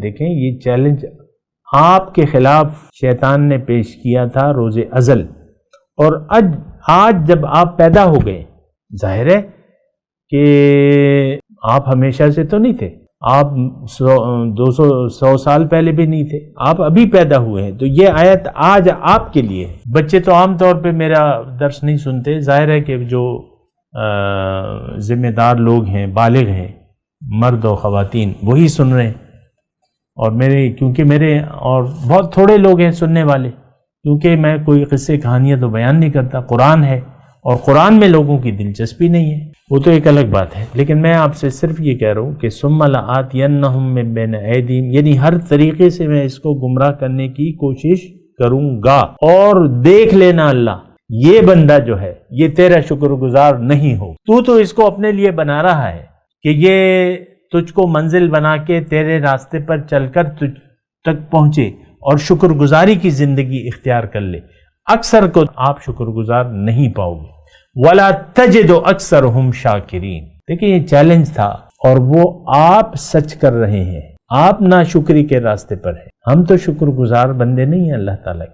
دیکھیں یہ چیلنج آپ کے خلاف شیطان نے پیش کیا تھا روز ازل، اور آج جب آپ پیدا ہو گئے، ظاہر ہے کہ آپ ہمیشہ سے تو نہیں تھے، آپ 100 سال پہلے بھی نہیں تھے، آپ ابھی پیدا ہوئے ہیں، تو یہ آیت آج آپ کے لیے۔ بچے تو عام طور پہ میرا درس نہیں سنتے، ظاہر ہے کہ جو ذمہ دار لوگ ہیں، بالغ ہیں، مرد و خواتین، وہی سن رہے ہیں، اور کیونکہ میرے اور بہت تھوڑے لوگ ہیں سننے والے، کیونکہ میں کوئی قصے کہانیاں تو بیان نہیں کرتا، قرآن ہے، اور قرآن میں لوگوں کی دلچسپی نہیں ہے، وہ تو ایک الگ بات ہے۔ لیکن میں آپ سے صرف یہ کہہ رہا ہوں کہ ثم لآتینہم من بین ایدیہم، یعنی ہر طریقے سے میں اس کو گمراہ کرنے کی کوشش کروں گا، اور دیکھ لینا اللہ یہ بندہ جو ہے یہ تیرا شکر گزار نہیں ہو، تو اس کو اپنے لیے بنا رہا ہے کہ یہ تجھ کو منزل بنا کے تیرے راستے پر چل کر تجھ تک پہنچے اور شکر گزاری کی زندگی اختیار کر لے، اکثر کو آپ شکر گزار نہیں پاؤ گے۔ وَلَا تَجِدُ أَكْثَرَهُمْ شَاكِرِينَ۔ دیکھیں یہ چیلنج تھا، اور وہ آپ سچ کر رہے ہیں، آپ ناشکری کے راستے پر ہیں، ہم تو شکر گزار بندے نہیں ہیں اللہ تعالیٰ کے۔